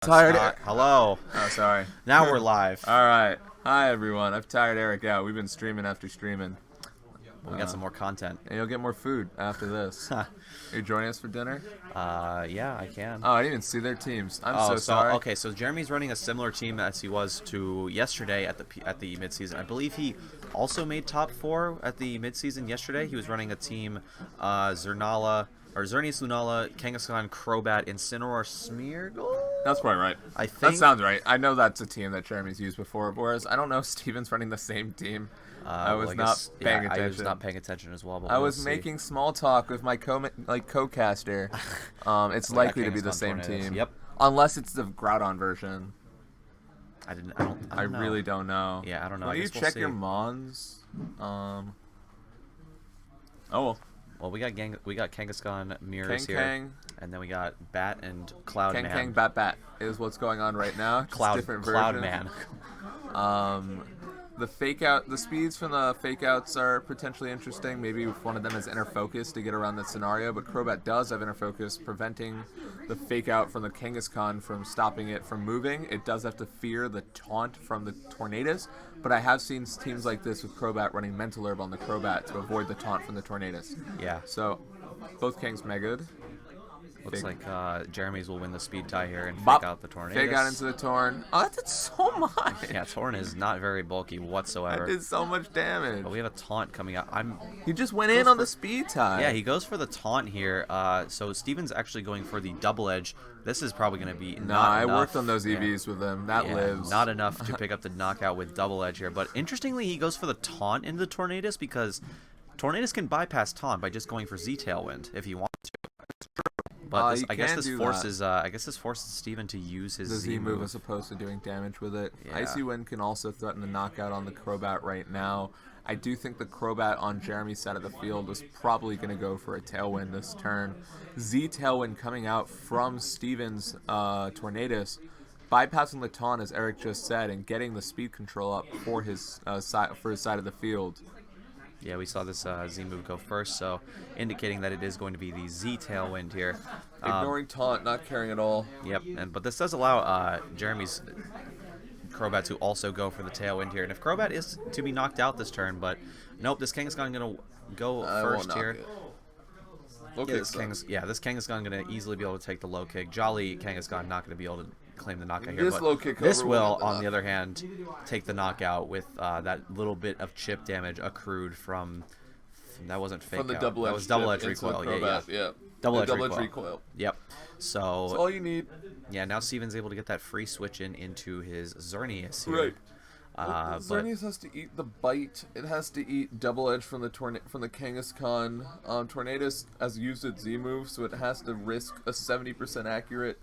Tired. Hello. Oh, sorry. Now we're live. All right. Hi, everyone. I've tired Eric out. We've been streaming after streaming. We got some more content. And you'll get more food after this. Are you joining us for dinner? Yeah, I can. Oh, I didn't even see their teams. I'm so sorry. Okay, so Jeremy's running a similar team as he was to yesterday at the midseason. I believe he also made top 4 at the midseason yesterday. He was running a team Zernius Lunala, Kangaskhan, Crobat, Incineroar, Smeargle? That's probably right. I think that sounds right. I know that's a team that Jeremy's used before, whereas I don't know if Steven's running the same team. I was not paying attention. I was not paying attention as well. But I was making small talk with my co-caster. It's likely to be the same team. Yep. Unless it's the Groudon version. I really don't know. Yeah, I don't know. Will you check your Mons? Oh well. Well, we got Kangaskhan mirrors here, Kang. and then we got Bat and Cloud Man. Kang Bat is what's going on right now. Cloud Man. The speeds from the fake outs are potentially interesting. Maybe if one of them has inner focus to get around that scenario, but Crobat does have inner focus, preventing the fake out from the Kangaskhan from stopping it from moving. It does have to fear the taunt from the Tornadus, but I have seen teams like this with Crobat running Mental Herb on the Crobat to avoid the taunt from the Tornadus. Yeah. So both Kangs megaed. Looks like Jeremy's will win the speed tie here and fake out the Tornadus. Fake out into the Torn. Oh, that did so much. Yeah, Torn is not very bulky whatsoever. That did so much damage. But we have a taunt coming out. He just went in on the speed tie. Yeah, he goes for the taunt here. So Steven's actually going for the double edge. This is probably going to be not enough. I worked on those EVs with him. That lives. Not enough to pick up the knockout with double edge here. But interestingly, he goes for the taunt into the Tornadus because Tornadus can bypass taunt by just going for Z Tailwind if he wants to. But I guess this forces Steven to use his Z move as opposed to doing damage with it. Yeah. Icy Wind can also threaten the knockout on the Crobat right now. I do think the Crobat on Jeremy's side of the field was probably going to go for a Tailwind this turn. Z Tailwind coming out from Steven's Tornadus, bypassing the taunt as Eric just said, and getting the speed control up for his side of the field. Yeah, we saw this Z move go first, so indicating that it is going to be the Z Tailwind here. Ignoring taunt, not caring at all. Yep, but this does allow Jeremy's Crobat to also go for the Tailwind here. And if Crobat is to be knocked out this turn, but nope, this Kangaskhan going to go first here. This Kangaskhan going to easily be able to take the low kick. Jolly Kangaskhan not going to be able to claim the knockout here. This will, on the other hand, take the knockout with that little bit of chip damage accrued from. That wasn't fake. From the double edge. That was double edge recoil. Yeah. Double edge recoil. Yep. So. That's all you need. Yeah. Now Steven's able to get that free switch into his Xerneas here. Right. Xerneas has to eat the bite. It has to eat double edge from the Kangaskhan. Tornadus has used its Z move, so it has to risk a 70% accurate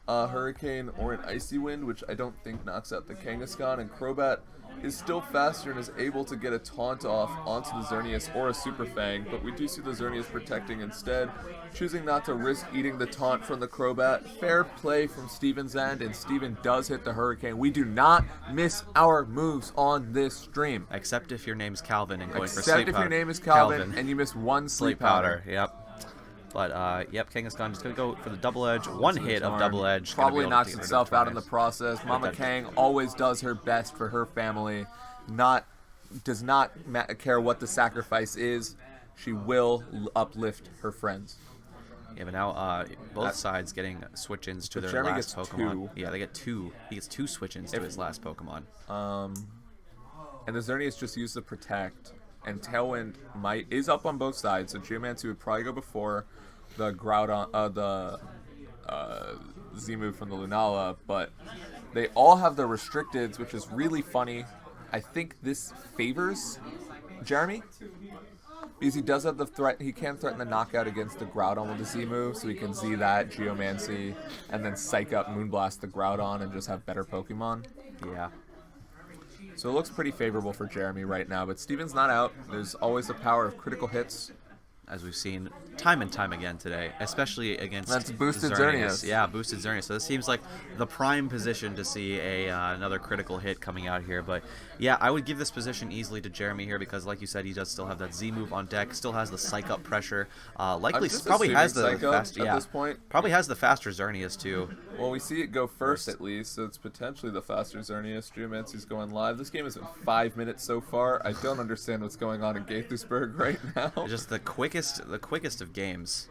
Hurricane or an Icy Wind, which I don't think knocks out the Kangaskhan. And Crobat is still faster and is able to get a taunt off onto the Xerneas or a Super Fang, but we do see the Xerneas protecting instead, choosing not to risk eating the taunt from the Crobat. Fair play from Steven's end, and Steven does hit the Hurricane. We do not miss our moves on this stream. Except if your name's Calvin and going for Sleep Powder. Except if your name is Calvin and you miss one Sleep Powder. Yep. But, yep, Kangaskhan just going to go for the double edge. One hit of double edge. Probably knocks itself out in the process. Mama Kang always does her best for her family. Does not care what the sacrifice is. She will uplift her friends. Yeah, but now both sides getting switch-ins to their last Pokemon. Two. Yeah, they get two. He gets 2 switch-ins to his last Pokemon. And the Xerneas just used the Protect. And Tailwind is up on both sides, so Geomancy would probably go before the Groudon, Z move from the Lunala, but they all have the restricteds, which is really funny. I think this favors Jeremy because he does have the threat. He can threaten the knockout against the Groudon with the Z move, so he can Z that Geomancy and then Psych up Moonblast the Groudon and just have better Pokemon. Yeah. So it looks pretty favorable for Jeremy right now, but Steven's not out. There's always the power of critical hits. as we've seen time and time again today, especially against That's boosted Xerneas. Yeah, boosted Xerneas. So this seems like the prime position to see another critical hit coming out here. But yeah, I would give this position easily to Jeremy here because, like you said, he does still have that Z move on deck, still has the psych up pressure. Likely probably has the faster. At this point, probably has the faster Xerneas too. Well, we see it go first at least, so it's potentially the faster Xerneas. Geomancy's going live. This game is 5 minutes so far. I don't understand what's going on in Gaithersburg right now. Just the quickest of games.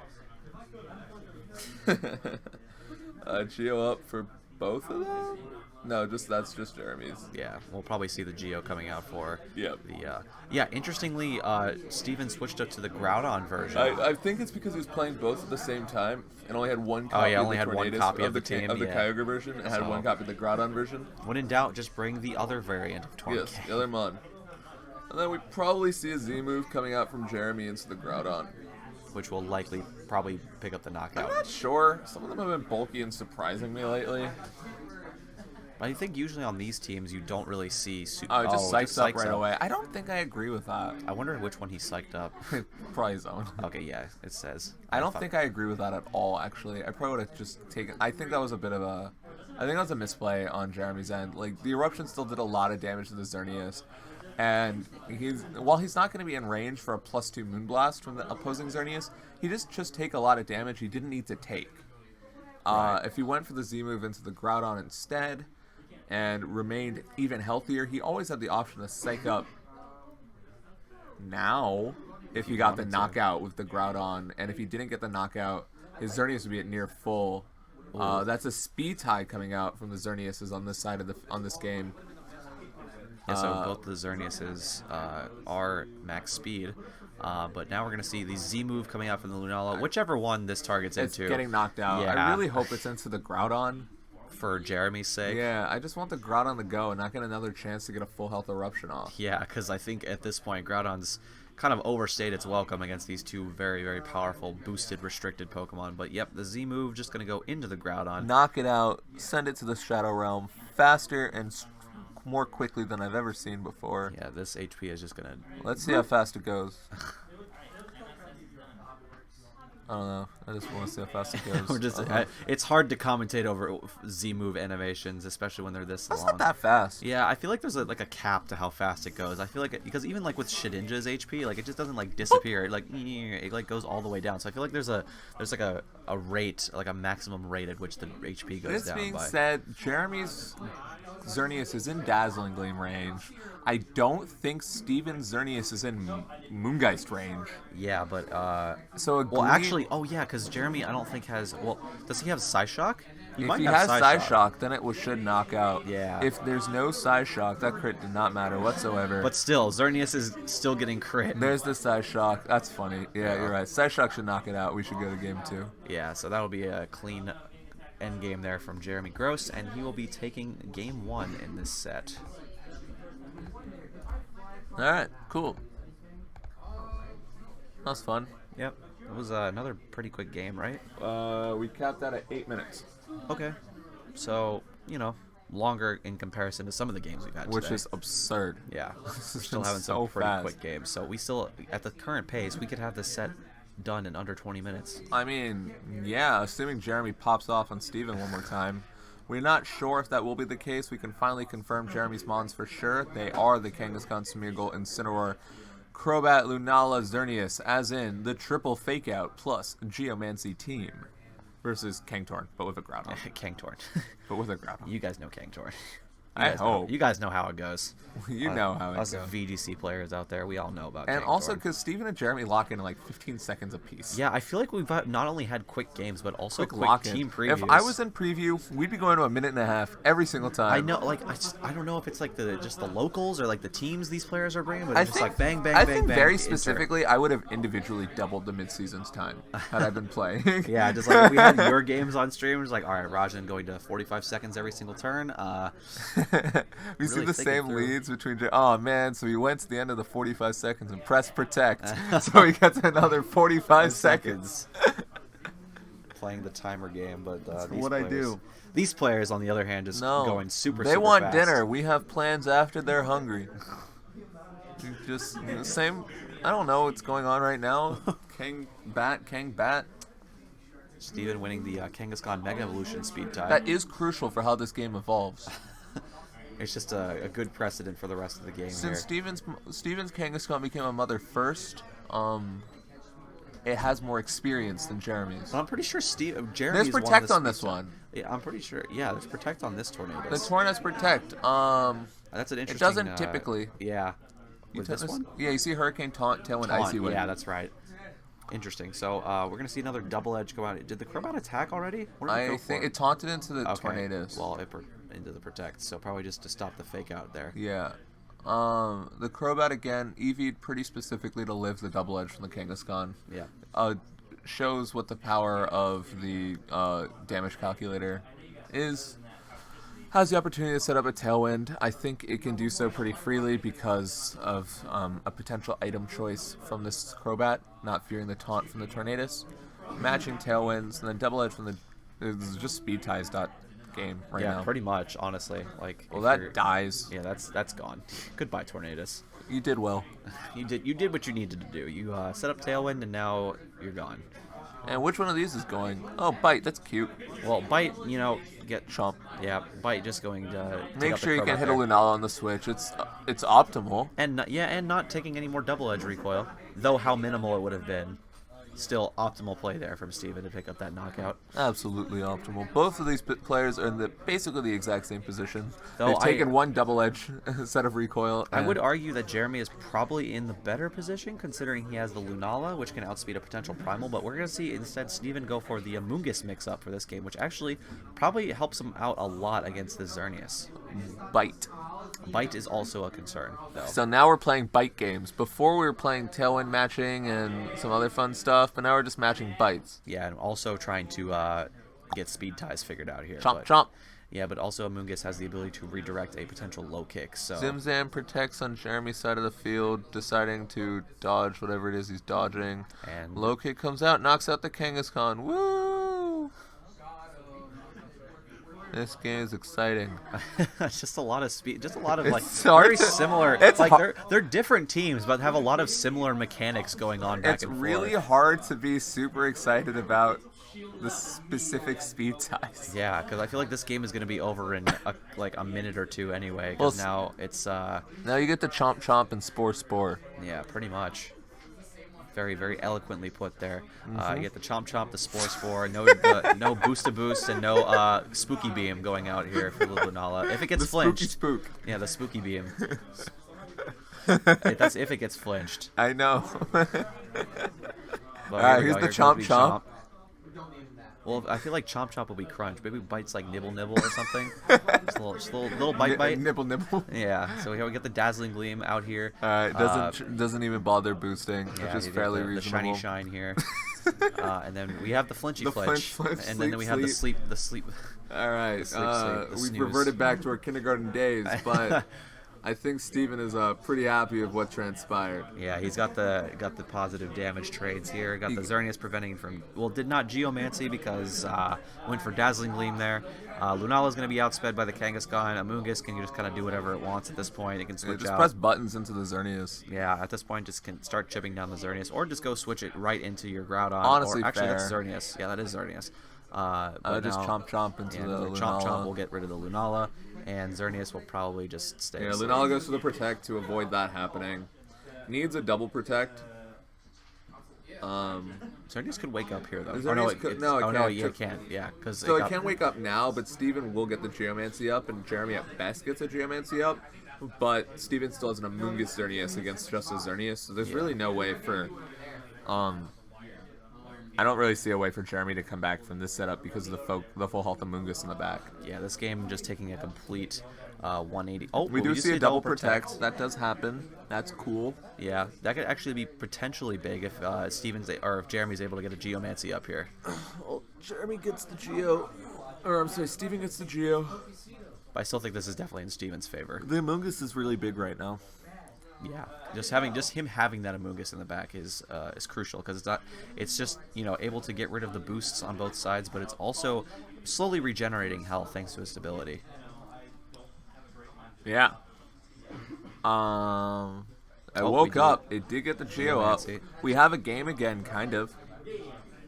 Geo up for both of them? No, that's just Jeremy's. Yeah, we'll probably see the Geo coming out for the yeah, interestingly, Steven switched up to the Groudon version. I think it's because he was playing both at the same time and only had one copy only of had one copy of the Kyogre version and had one copy of the Groudon version. When in doubt, just bring the other variant of Tornk. Yes, the other Mon. And then we probably see a Z move coming out from Jeremy into the Groudon, which will likely probably pick up the knockout. I'm not sure. Some of them have been bulky and surprising me lately. I think usually on these teams you don't really see. It just psychs up right away. I don't think I agree with that. I wonder which one he psyched up. Probably his own. Okay, yeah, it says. I don't think I agree with that at all. Actually, I probably would have just taken. I think that was a bit of a. I think that was a misplay on Jeremy's end. Like the eruption still did a lot of damage to the Xerneas. And while he's not going to be in range for a +2 Moonblast from the opposing Xerneas, he just take a lot of damage he didn't need to take. Right. If he went for the Z move into the Groudon instead and remained even healthier, he always had the option to psych up now if he got the knockout with the Groudon. And if he didn't get the knockout, his Xerneas would be at near full. That's a speed tie coming out from the Xerneas on this side of on this game. Yeah, so both the Xerneases are max speed, but now we're going to see the Z move coming out from the Lunala. Whichever one this targets into. It's getting knocked out. Yeah. I really hope it's into the Groudon. For Jeremy's sake. Yeah, I just want the Groudon to go and not get another chance to get a full health eruption off. Yeah, because I think at this point Groudon's kind of overstayed its welcome against these two very, very powerful boosted restricted Pokemon. But yep, the Z move just going to go into the Groudon. Knock it out, send it to the Shadow Realm faster and more quickly than I've ever seen before. Yeah, this HP is just going to... Let's see how fast it goes. I don't know. I just want to see how fast it goes. It's hard to commentate over Z move animations, especially when they're this long. That's not that fast. Yeah, I feel like there's a cap to how fast it goes. I feel like because even like with Shedinja's HP, like it just doesn't like disappear. It goes all the way down. So I feel like there's like a rate, like a maximum rate at which the HP goes down. This being said, Jeremy's Xerneas is in Dazzling Gleam range. I don't think Steven's Xerneas is in Moongeist range. Yeah, but actually, because Jeremy I don't think has. Well, does he have Psyshock? If he has Psyshock, then it should knock out. Yeah. If there's no Psyshock, that crit did not matter whatsoever. But still, Xerneas is still getting crit. There's the Psyshock. That's funny. Yeah, you're right. Psyshock should knock it out. We should go to game 2. Yeah, so that'll be a clean end game there from Jeremy Gross, and he will be taking game 1 in this set. All right, cool. That was fun. Yep. It was another pretty quick game, right? We capped that at 8 minutes. Okay. So, longer in comparison to some of the games we've had today. Which is absurd. Yeah. We're still having some pretty quick games. So we still, at the current pace, we could have this set done in under 20 minutes. I mean, yeah, assuming Jeremy pops off on Steven one more time. We're not sure if that will be the case. We can finally confirm Jeremy's Mons for sure. They are the Kangaskhan, Smeargle, Incineroar, Crobat, Lunala, Xerneas, as in the triple fake-out plus Geomancy team versus Kangtorn, but with a Groudon. Kangtorn. But with a Groudon. You guys know Kangtorn. I hope. You guys know how it goes. You know how it goes. Us VGC players out there, we all know about And Kangtorn. also because Steven and Jeremy lock in like 15 seconds apiece. Yeah, I feel like we've not only had quick games, but also quick team previews. If I was in preview, we'd be going to a minute and a half every single time. I know, I don't know if it's like just the locals or like the teams these players are bringing, but it's just like bang, bang, bang, bang. I think very specifically, I would have individually doubled the mid-season's time had I been playing. Yeah, just like if we had your games on stream, it's like, all right, Rajan going to 45 seconds every single turn. We see the same leads between. Oh man! So he went to the end of the 45 seconds and pressed protect, so he gets another 45 seconds. Playing the timer game, but these players, on the other hand, just going super. They super want fast. dinner. We have plans after they're hungry. Just the same. I don't know what's going on right now. King Bat. Steven winning the Kangaskhan Mega Evolution speed tie. That is crucial for how this game evolves. It's just a good precedent for the rest of the game. Since Steven's Kangaskhan became a mother first, it has more experience than Jeremy's. But I'm pretty sure Jeremy's There's Protect on this one. Yeah, I'm pretty sure. Yeah, there's Protect on this Tornado. The Torn has Protect. That's an interesting. It doesn't typically. Yeah. With this one? Yeah, you see Hurricane, Taunt, Tailwind, Icy Wind. Yeah, that's right. Interesting. So we're going to see another double edge go out. Did the Crobat attack already? I think it taunted into the Tornadoes. Well, into the Protect, so probably just to stop the fake out there. Yeah. The Crobat, again, EV'd pretty specifically to live the double edge from the Kangaskhan. Yeah. Shows what the power of the damage calculator is. Has the opportunity to set up a Tailwind. I think it can do so pretty freely because of a potential item choice from this Crobat, not fearing the taunt from the Tornadus. Matching Tailwinds, and then double edge from the... This is just speed ties game right now. Yeah, pretty much, honestly. Well, that dies. Yeah, that's gone. Goodbye, Tornadus. You did well. You did what you needed to do. You set up Tailwind, and now you're gone. And which one of these is going? Oh, Bite. That's cute. Well, Bite, get Chomp. Yeah, Bite just going to make sure you can hit a Lunala on the switch. It's optimal. And not taking any more double edge recoil, though how minimal it would have been. Still optimal play there from Steven to pick up that knockout. Absolutely optimal. Both of these players are in basically the exact same position. They've taken one double edge set of recoil. I would argue that Jeremy is probably in the better position considering he has the Lunala, which can outspeed a potential Primal, but we're going to see instead Steven go for the Amoonguss mix-up for this game, which actually probably helps him out a lot against the Xerneas. Bite is also a concern, though. So now we're playing Bite games. Before we were playing Tailwind matching and some other fun stuff, but now we're just matching Bites. Yeah, and also trying to get speed ties figured out here. Chomp. Yeah, but also Amoonguss has the ability to redirect a potential low kick. So Zimzam protects on Jeremy's side of the field, deciding to dodge whatever it is he's dodging. And low kick comes out, knocks out the Kangaskhan. Woo! This game is exciting. It's just a lot of speed, just a lot of very similar. They're different teams, but have a lot of similar mechanics going on back and forth. It's really hard to be super excited about the specific speed ties. Yeah, because I feel like this game is going to be over in a minute or two anyway. Because now it's now you get the Chomp and Spore. Yeah, pretty much. Very, very eloquently put there. You get the Chomp, the Spore, no Boost, and no Spooky Beam going out here for the Lunala. If it gets flinched. Spook. Yeah, the Spooky Beam. That's if it gets flinched. I know. Well, here's the Chomp. Well, I feel like Chomp will be crunch. Maybe Bite's like Nibble or something. Just a little bite. Nibble. Yeah. So here we get the Dazzling Gleam out here. Doesn't even bother boosting, which is fairly reasonable. The shiny shine here. And then we have the flinchy flinch. And then we have the sleep. All right. We've reverted back to our kindergarten days, but I think Steven is pretty happy with what transpired. Yeah, he's got the positive damage trades here. Got the Xerneas preventing from... Well, did not Geomancy because went for Dazzling Gleam there. Lunala's going to be outsped by the Kangaskhan. Amoonguss can just kind of do whatever it wants at this point. It can switch out. Just press buttons into the Xerneas. Yeah, at this point, just can start chipping down the Xerneas, or just go switch it right into your Groudon. Honestly, actually, fair. That's Xerneas. Yeah, that is Xerneas. Just Chomp into the Lunala. Chomp will get rid of the Lunala, and Xerneas will probably just stay. Yeah, Lunala goes for the Protect to avoid that happening. Needs a double Protect. Xerneas could wake up here, though. It can't. Yeah, because so it can't wake up now, but Steven will get the Geomancy up, and Jeremy at best gets a Geomancy up. But Steven still has an Amoonguss Xerneas against just a Xerneas, so there's really no way for... I don't really see a way for Jeremy to come back from this setup because of the full health Amoonguss in the back. Yeah, this game just taking a complete 180. Oh, we do see a double protect. That does happen. That's cool. Yeah, that could actually be potentially big if if Jeremy's able to get a Geomancy up here. Well, Jeremy gets the Steven gets the Geo. But I still think this is definitely in Steven's favor. The Amoonguss is really big right now. Yeah, just him having that Amoonguss in the back is crucial because it's just able to get rid of the boosts on both sides, but it's also slowly regenerating health thanks to its stability. Yeah. I woke up. It did get the Geo up. We have a game again, kind of.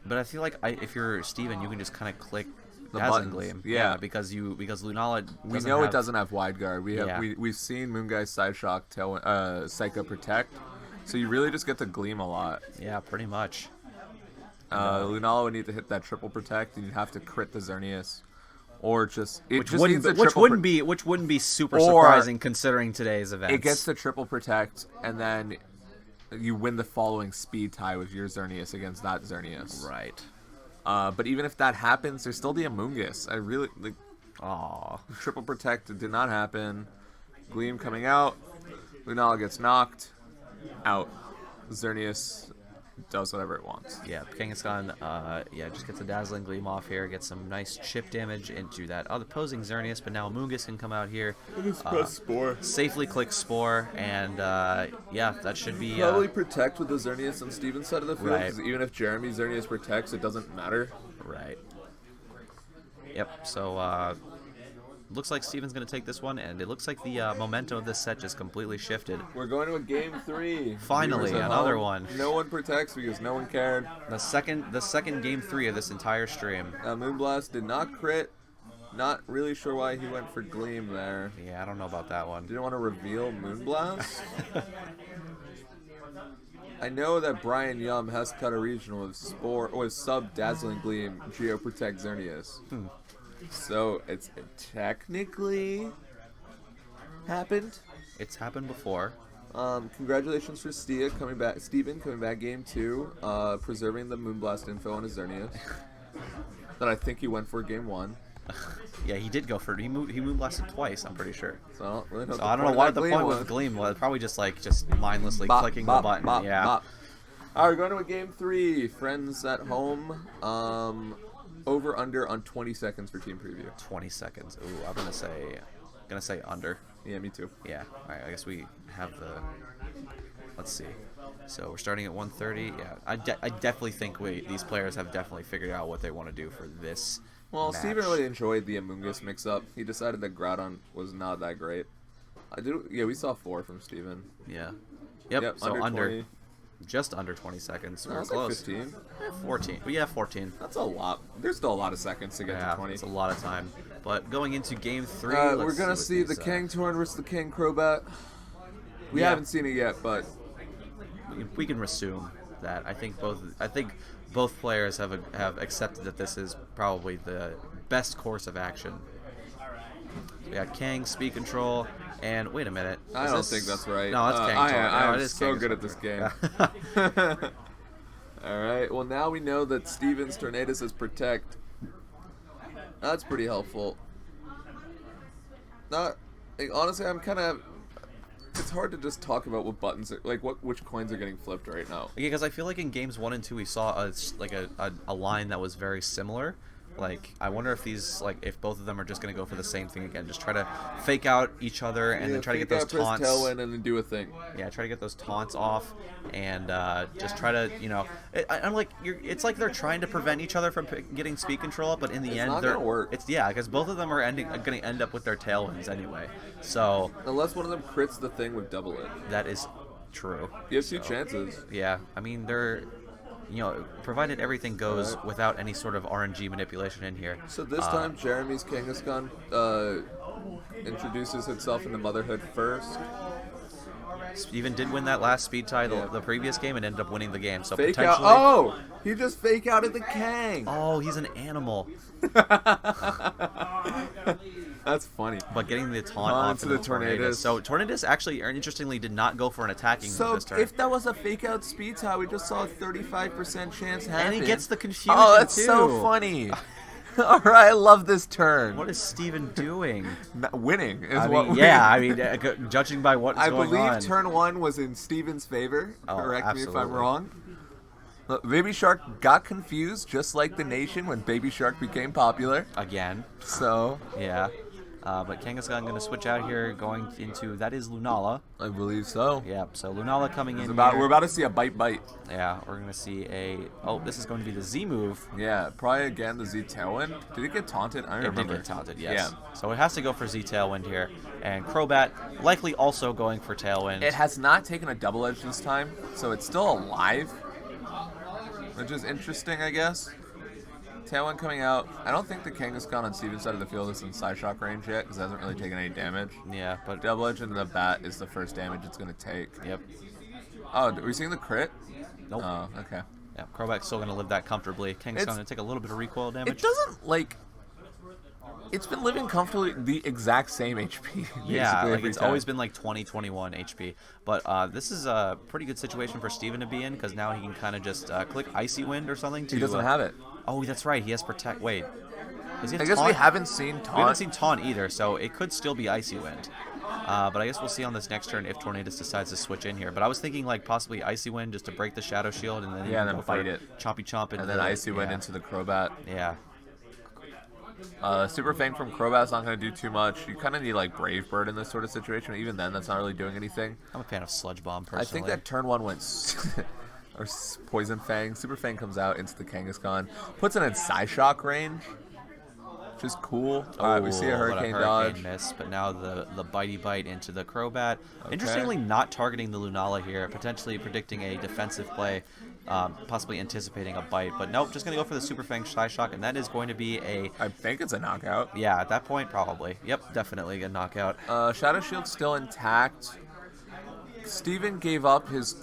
But I feel like if you're Steven, you can just kind of click the Dazzling Gleam. Yeah, because Lunala. We know it doesn't have wide guard. We've seen Moonguy's Side Shock, Psycho Protect, so you really just get to Gleam a lot. Yeah, pretty much. Lunala would need to hit that triple protect, and you'd have to crit the Xerneas, or which wouldn't be super surprising considering today's events. It gets the triple protect, and then you win the following speed tie with your Xerneas against that Xerneas. Right. But even if that happens, there's still the Amoonguss. I really like. Aww. Triple protect did not happen. Gleam coming out. Lunala gets knocked out. Xerneas does whatever it wants. Yeah, Kangaskhan, just gets a Dazzling Gleam off here, gets some nice chip damage into that other opposing Xerneas, but now Amoonguss can come out here. Just press Spore. Safely click Spore, and that should be... Probably protect with the Xerneas on Steven's side of the field, right. Because even if Jeremy Xerneas protects, it doesn't matter. Right. Yep, so... looks like Steven's going to take this one, and it looks like the momentum of this set just completely shifted. We're going to a game 3. Finally, another one. No one protects because no one cared. The second game 3 of this entire stream. Moonblast did not crit. Not really sure why he went for Gleam there. Yeah, I don't know about that one. Didn't want to reveal Moonblast? I know that Brian Yum has cut a regional with sub Dazzling Gleam Geo Protect Xerneas. So it's technically happened. It's happened before. Congratulations for Steven coming back game 2, preserving the Moonblast info on his Xerneas. That I think he went for game 1. Yeah, he did go for it. He Moonblasted twice, I'm pretty sure. So I don't know what the point with Gleam was. Probably just mindlessly clicking the button. Yeah. Bop. All right, we're going to a game 3. Friends at home. Over under on 20 seconds for team preview. 20 seconds. Ooh, I'm gonna say under. Yeah, me too. Yeah. All right. I guess we have the. Let's see. So we're starting at 1:30. Yeah. I definitely think these players have definitely figured out what they want to do for this. Well, match. Steven really enjoyed the Amoonguss mix-up. He decided that Groudon was not that great. Yeah, we saw 4 from Steven. Yeah. Yep. So under. Just under 20 seconds. We're close. Like 15. 14. But yeah, 14. That's a lot. There's still a lot of seconds to get to 20. It's a lot of time. But going into game 3, we're going to see the Kangtorn versus the King Crobat. We haven't seen it yet, but we can assume that. I think both players have accepted that this is probably the best course of action. So we got Kang, Speed Control, and wait a minute. I don't think that's right. No, that's Kang. I am so good at this game. Alright, well now we know that Steven's Tornadus is Protect. That's pretty helpful. Honestly, I'm kind of... It's hard to just talk about what buttons, which coins are getting flipped right now. Yeah, because I feel like in games 1 and 2 we saw a line that was very similar. I wonder if if both of them are just going to go for the same thing again. Just try to fake out each other and then try to get those taunts. Press tailwind and then do a thing. Yeah, try to get those taunts off and just try to, it's like they're trying to prevent each other from getting speed control, but in the end, not gonna work. Because both of them are going to end up with their tailwinds anyway. So unless one of them crits the thing with double it. That is true. You have 2 chances. Yeah, I mean they're. Provided everything goes without any sort of RNG manipulation in here. So this time, Jeremy's Kangaskhan introduces itself into Motherhood first. Steven did win that last speed tie the previous game and ended up winning the game. So fake potentially... out. Oh! He just fake outed the Kang! Oh, he's an animal. That's funny. But getting the taunt onto the Tornadus. So Tornadus actually, interestingly, did not go for an attacking move this turn. So if that was a fake out speed tie, we just saw a 35% chance happen. And he gets the confusion Oh, that's so funny. All right, I love this turn. What is Steven doing? Winning is judging by what's going on. I believe turn 1 was in Steven's favor. Correct me if I'm wrong. Look, Baby Shark got confused, just like the nation when Baby Shark became popular. Again. So yeah. But Kangaskhan going to switch out here, going into, that is Lunala. I believe so. Yeah, so Lunala coming in We're about to see a bite. Yeah, we're going to see this is going to be the Z move. Yeah, probably again the Z Tailwind. Did it get taunted? I don't remember. It did get taunted, yes. Yeah. So it has to go for Z Tailwind here. And Crobat likely also going for Tailwind. It has not taken a double edge this time, so it's still alive. Which is interesting, I guess. Tailwind coming out. I don't think the Kangaskhan on Steven's side of the field is in Side Shock range yet, because it hasn't really taken any damage. Yeah, but double edge into the bat is the first damage it's going to take. Yep. Oh, are we seeing the crit? Nope. Oh, okay. Yeah, Crobat's still going to live that comfortably. Kangaskhan going to take a little bit of recoil damage. It doesn't, like... It's been living comfortably the exact same HP. Yeah, like it's always been like 20, 21 HP. But this is a pretty good situation for Steven to be in, because now he can kind of just click Icy Wind or something. He doesn't have it. Oh, that's right. He has Protect. Wait. Does he have I guess taunt? We haven't seen Taunt. We haven't seen Taunt either, so it could still be Icy Wind. But I guess we'll see on this next turn if Tornadus decides to switch in here. But I was thinking like possibly Icy Wind just to break the Shadow Shield, and then fight it. Chompy Chomp and then Icy Wind into the Crobat. Yeah. Super Fang from Crobat's not going to do too much. You kind of need like Brave Bird in this sort of situation. Even then, that's not really doing anything. I'm a fan of Sludge Bomb personally. I think that turn 1 went or Poison Fang. Super Fang comes out into the Kangaskhan, puts it in Psyshock range, which is cool. Alright, we see a Hurricane dodge. Miss, but now the Bitey Bite into the Crobat. Okay. Interestingly, not targeting the Lunala here, potentially predicting a defensive play. Possibly anticipating a bite, but nope, just going to go for the Super Fang Psyshock, and that is going to be a... I think it's a knockout. Yeah, at that point, probably. Yep, definitely a knockout. Shadow Shield's still intact. Steven gave up his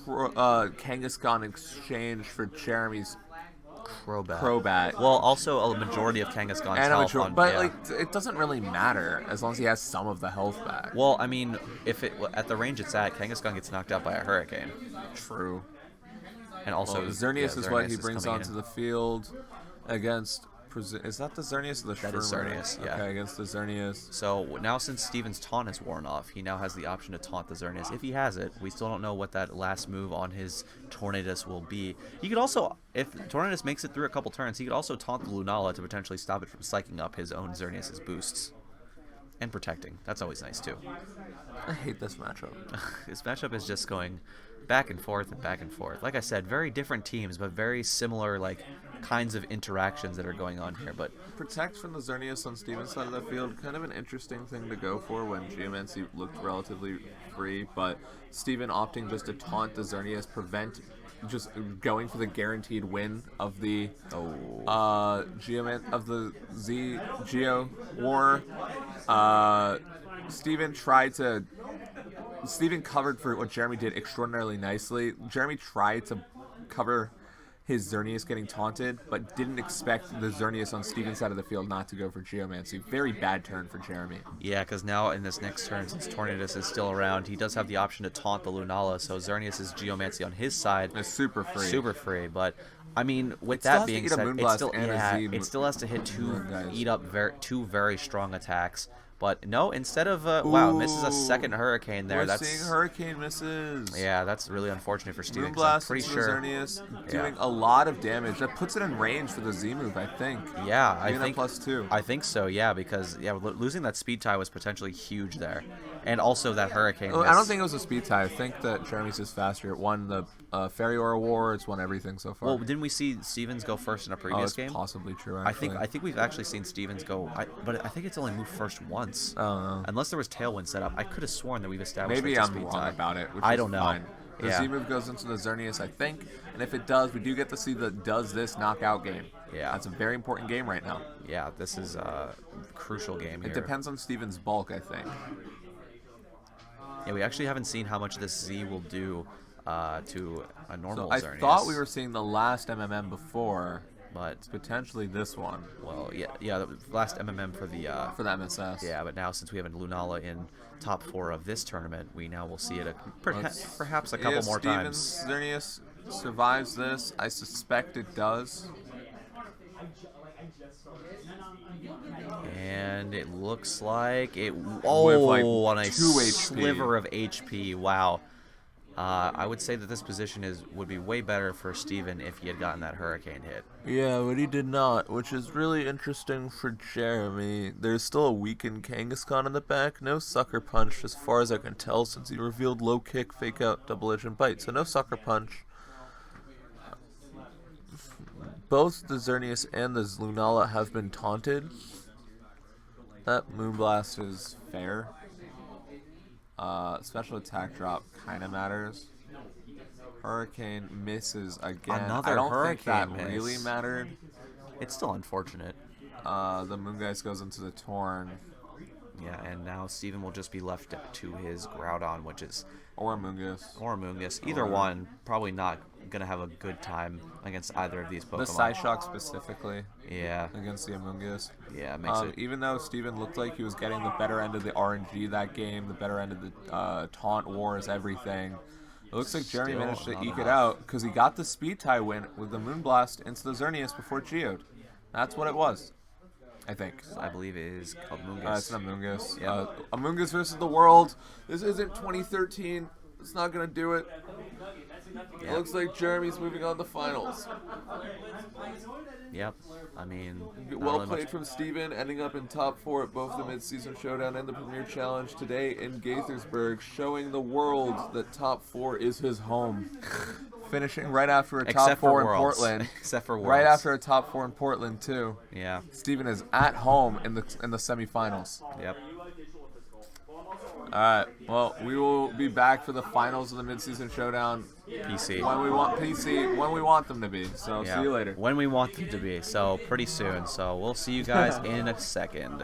Kangaskhan in exchange for Jeremy's Crobat. Well, also a majority of Kangaskhan's health. Like, it doesn't really matter as long as he has some of the health back. Well, I mean, if at the range it's at, Kangaskhan gets knocked out by a Hurricane. True. And also, Xerneas is what he brings onto the field against. Is that the Xerneas or the Shermer? That is Xerneas, yeah. Okay, against the Xerneas. So now, since Steven's taunt has worn off, he now has the option to taunt the Xerneas. If he has it, we still don't know what that last move on his Tornadus will be. He could also, if Tornadus makes it through a couple turns, he could also taunt the Lunala to potentially stop it from psyching up his own Xerneas' boosts. And protecting. That's always nice, too. I hate this matchup. This matchup is just going back and forth and back and forth. Like I said, very different teams, but very similar like kinds of interactions that are going on here. But protect from the Xerneas on Steven's side of the field, kind of an interesting thing to go for when Geomancy looked relatively free, but Steven opting just to taunt the Xerneas, prevent just going for the guaranteed win of the Z Geo War. Steven covered for what Jeremy did extraordinarily nicely. Jeremy tried to cover his Xerneas getting taunted, but didn't expect the Xerneas on Steven's side of the field not to go for Geomancy. Very bad turn for Jeremy. Yeah, because now in this next turn, since Tornadus is still around, he does have the option to taunt the Lunala, so Xerneas' Geomancy on his side. It's super free. Super free, but... I mean, with that being said, it still has to hit two very strong attacks. But no, instead of wow, misses a second Hurricane there. We're seeing Hurricane misses. Yeah, that's really unfortunate for Steven. I'm pretty sure Xerneas doing a lot of damage. That puts it in range for the Z move, I think. Yeah, I think +2. I think so. Yeah, because losing that speed tie was potentially huge there, and also that Hurricane. I don't think it was a speed tie. I think that Jeremy's is faster. It won the Fairy Aura War. It's won everything so far. Well, didn't we see Stevens go first in a previous game? Possibly true. Actually. I think we've actually seen Stevens go, but I think it's only moved first once. I don't know. Unless there was Tailwind set up. I could have sworn that we've established Maybe I'm wrong about it. I don't know. Fine. The Z move goes into the Xerneas, I think, and if it does, we do get to see the does this knockout game. Yeah. That's a very important game right now. Yeah, this is a crucial game here. It depends on Steven's bulk, I think. Yeah, we actually haven't seen how much this Z will do to a normal Xerneas. I thought we were seeing the last MMM before, but it's potentially this one. Well, yeah, the last MMM for the MSS. Yeah, but now since we have a Lunala in top 4 of this tournament, we now will see it perhaps a couple more times. Xerneas survives this. I suspect it does. And it looks like it. With like on a 2 HP. sliver of HP. Wow. I would say that this position would be way better for Steven if he had gotten that hurricane hit. Yeah, but he did not, which is really interesting for Jeremy. There's still a weakened Kangaskhan in the back. No sucker punch as far as I can tell since he revealed low kick, fake out, double edge, and bite. So no sucker punch. Both the Xerneas and the Lunala have been taunted. That Moonblast is fair. Special attack drop kind of matters. Hurricane misses again. Another I don't hurricane think that miss. really mattered. It's still unfortunate. The Moongeist goes into the Torn. Yeah, and now Steven will just be left to his Groudon, which is... Or Moongus. Either one, probably not going to have a good time against either of these Pokemon. The Psyshock specifically. Yeah. Against the Amoonguss. Yeah, it makes it... Even though Steven looked like he was getting the better end of the RNG that game, the better end of the taunt wars, everything, it looks like Jeremy managed to eke it out because he got the speed tie win with the Moonblast into the Xerneas before Geode. That's what it was, I think. I believe it is called Moongus. It's an Amoonguss. Yep. Amoonguss versus the world. This isn't 2013. It's not going to do it. It looks like Jeremy's moving on to finals. Yep. I mean... Well played from Steven, ending up in top 4 at both the mid-season showdown and the Premier Challenge today in Gaithersburg, showing the world that top 4 is his home. Finishing right after a top 4 in Portland. Except for Worlds. Right after a top 4 in Portland, too. Yeah. Steven is at home in the semifinals. Yep. All right. Well, we will be back for the finals of the mid-season showdown. PC. When we want them to be. So see you later. When we want them to be. So pretty soon. So we'll see you guys in a second.